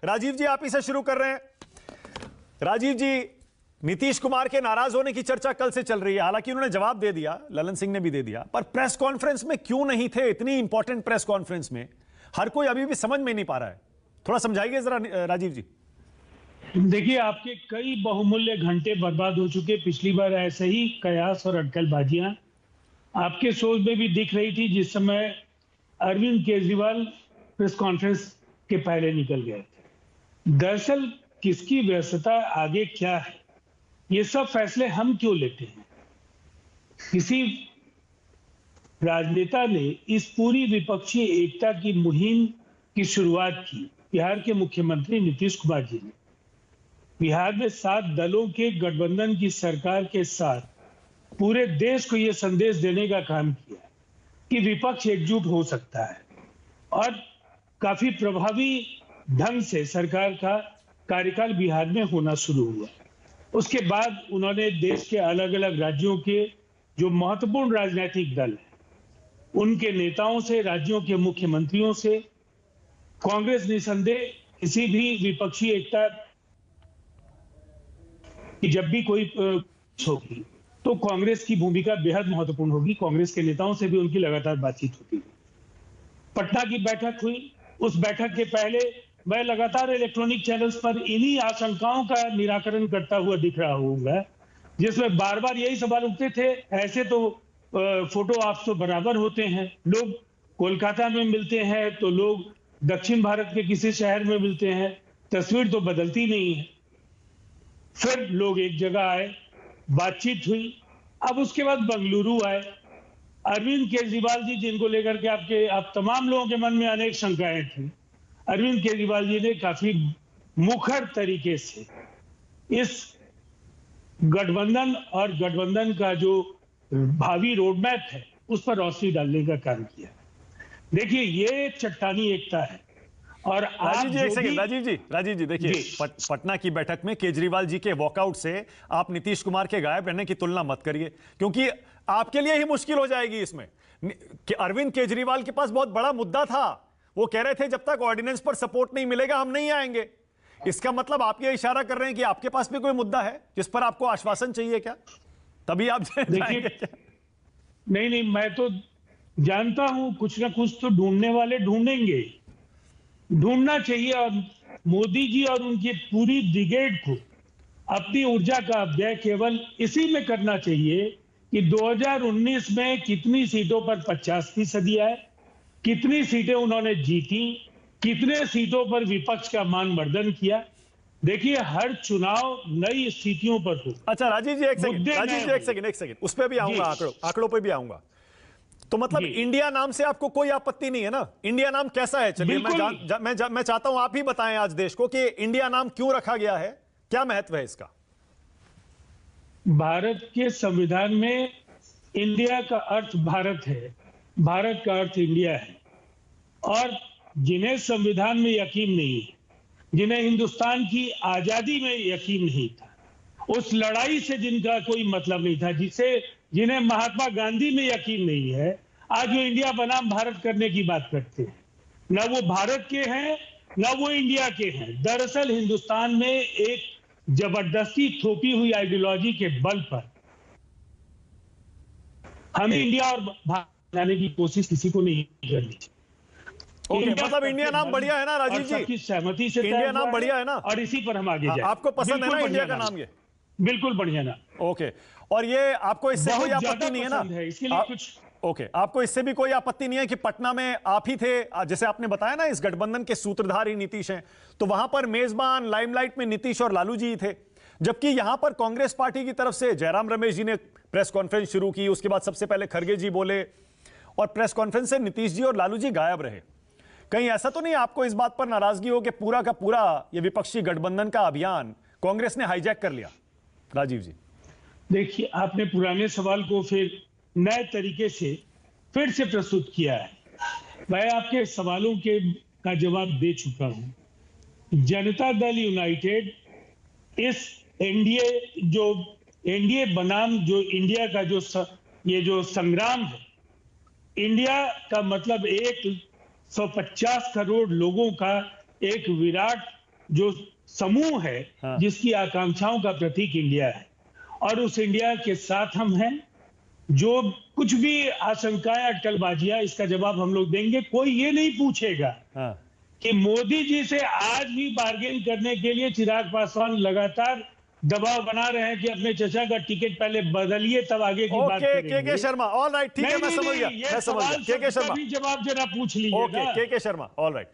राजीव जी, आप इसे शुरू कर रहे हैं। राजीव जी, नीतीश कुमार के नाराज होने की चर्चा कल से चल रही है। हालांकि उन्होंने जवाब दे दिया, ललन सिंह ने भी दे दिया, पर प्रेस कॉन्फ्रेंस में क्यों नहीं थे? इतनी इंपॉर्टेंट प्रेस कॉन्फ्रेंस में हर कोई अभी भी समझ में नहीं पा रहा है। थोड़ा समझाइए जरा राजीव जी। देखिए, आपके कई बहुमूल्य घंटे बर्बाद हो चुके। पिछली बार ऐसे ही कयास और अटकलबाजियां आपके शोज में भी दिख रही थी, जिस समय अरविंद केजरीवाल प्रेस कॉन्फ्रेंस के पहले निकल गए थे। दरअसल किसकी व्यस्तता, आगे क्या है, ये सब फैसले हम क्यों लेते हैं? किसी राजनेता ने इस पूरी विपक्षी एकता की मुहिम की शुरुआत की बिहार के मुख्यमंत्री नीतीश कुमार जी ने। बिहार में 7 दलों के गठबंधन की सरकार के साथ पूरे देश को यह संदेश देने का काम किया कि विपक्ष एकजुट हो सकता है, और काफी प्रभावी ढंग से सरकार का कार्यकाल बिहार में होना शुरू हुआ। उसके बाद उन्होंने देश के अलग अलग राज्यों के जो महत्वपूर्ण राजनीतिक दल हैं, उनके नेताओं से, राज्यों के मुख्यमंत्रियों से, कांग्रेस निसंदेह किसी भी विपक्षी एकता कि जब भी कोई होगी तो कांग्रेस की भूमिका बेहद महत्वपूर्ण होगी। कांग्रेस के नेताओं से भी उनकी लगातार बातचीत होती है। पटना की बैठक हुई, उस बैठक के पहले मैं लगातार इलेक्ट्रॉनिक चैनल्स पर इन्हीं आशंकाओं का निराकरण करता हुआ दिख रहा हूँ, जिसमें बार बार यही सवाल उठते थे, ऐसे तो फोटो आप तो बराबर होते हैं, लोग कोलकाता में मिलते हैं तो लोग दक्षिण भारत के किसी शहर में मिलते हैं, तस्वीर तो बदलती नहीं है। फिर लोग एक जगह आए, बातचीत हुई। अब उसके बाद बेंगलुरु आए, अरविंद केजरीवाल जी, जिनको लेकर के आप तमाम लोगों के मन में अनेक शंकाएं थी, अरविंद केजरीवाल जी ने काफी मुखर तरीके से इस गठबंधन और गठबंधन का जो भावी रोडमैप है उस पर रोशनी डालने का काम किया। देखिए, ये चट्टानी एकता है। और राजीव जी, एक सेकंड, राजीव जी देखिए, पटना की बैठक में केजरीवाल जी के वॉकआउट से आप नीतीश कुमार के गायब रहने की तुलना मत करिए, क्योंकि आपके लिए ही मुश्किल हो जाएगी इसमें। कि अरविंद केजरीवाल के पास बहुत बड़ा मुद्दा था, वो कह रहे थे जब तक ऑर्डिनेंस पर सपोर्ट नहीं मिलेगा हम नहीं आएंगे। इसका मतलब आप ये इशारा कर रहे हैं कि आपके पास भी कोई मुद्दा है जिस पर आपको आश्वासन चाहिए क्या? तभी आप जाएंगे क्या? नहीं, मैं तो जानता हूं कुछ ना कुछ तो ढूंढने वाले ढूंढेंगे, ढूंढना चाहिए। और मोदी जी और उनकी पूरी ब्रिगेड को अपनी ऊर्जा का व्यय केवल इसी में करना चाहिए कि 2019 में कितनी सीटों पर 50% आए, कितनी सीटें उन्होंने जीती, कितने सीटों पर विपक्ष का मानवर्धन किया। देखिए, हर चुनाव नई स्थितियों पर हो। अच्छा राजीव जी, एक सेकंड, उस पर भी आऊंगा, आंकड़ों पे भी आऊंगा। तो मतलब इंडिया नाम से आपको कोई आपत्ति नहीं है ना? इंडिया नाम कैसा है? चलिए मैं चाहता हूं आप ही बताएं आज देश को कि इंडिया नाम क्यों रखा गया है, क्या महत्व है इसका? भारत के संविधान में इंडिया का अर्थ भारत है, भारत का अर्थ इंडिया है। और जिन्हें संविधान में यकीन नहीं है, जिन्हें हिंदुस्तान की आजादी में यकीन नहीं था, उस लड़ाई से जिनका कोई मतलब नहीं था, जिन्हें महात्मा गांधी में यकीन नहीं है, आज वो इंडिया बनाम भारत करने की बात करते हैं। ना वो भारत के हैं, ना वो इंडिया के हैं। दरअसल हिंदुस्तान में एक जबरदस्ती थोपी हुई आइडियोलॉजी के बल पर हमें इंडिया और भारत बनाने की कोशिश किसी को नहीं करनी चाहिए। मतलब इंडिया नाम बढ़िया है ना राजीव जी? सबकी सहमति से इंडिया नाम बढ़िया है ना, और इसी पर हम आगे जाए। आपको पसंद है ना इंडिया का नाम? ये बिल्कुल बढ़िया ना। ओके, और ये आपको इससे कोई आपत्ति नहीं है ना? इसके लिए कुछ ओके, आपको इससे भी कोई आपत्ति नहीं है कि पटना में आप ही थे, जैसे आपने बताया ना, इस गठबंधन के सूत्रधार ही नीतीश हैं, तो वहां पर मेजबान लाइमलाइट में नीतीश और लालू जी थे, जबकि यहां पर कांग्रेस पार्टी की तरफ से जयराम रमेश जी ने प्रेस कॉन्फ्रेंस शुरू की, उसके बाद सबसे पहले खड़गे जी बोले, और प्रेस कॉन्फ्रेंस से नीतीश जी और लालू जी गायब रहे। कहीं ऐसा तो नहीं आपको इस बात पर नाराजगी हो कि पूरा का पूरा ये विपक्षी गठबंधन का अभियान कांग्रेस ने हाईजैक कर लिया? राजीव जी देखिए, आपने पुराने सवाल को फिर नए तरीके से फिर से प्रस्तुत किया है। मैं आपके सवालों का जवाब दे चुका हूं। जनता दल यूनाइटेड इस एनडीए बनाम जो इंडिया का जो संग्राम है, इंडिया का मतलब 150 करोड़ लोगों का एक विराट जो समूह है हाँ। जिसकी आकांक्षाओं का प्रतीक इंडिया है, और उस इंडिया के साथ हम हैं। जो कुछ भी आशंकाएं, अटकलबाजियां, इसका जवाब हम लोग देंगे। कोई ये नहीं पूछेगा हाँ। कि मोदी जी से आज भी बार्गेन करने के लिए चिराग पासवान लगातार दबाव बना रहे हैं कि अपने चचा का टिकट पहले बदलिए तब आगे की बात ओके करेंगे। के शर्मा, ऑल राइट, ठीक है, मैं समझ गया, ये मैं समझ सवाल गया। के शर्मा, भी जवाब जरा पूछ लीजिएगा। ओके के शर्मा, ऑल राइट।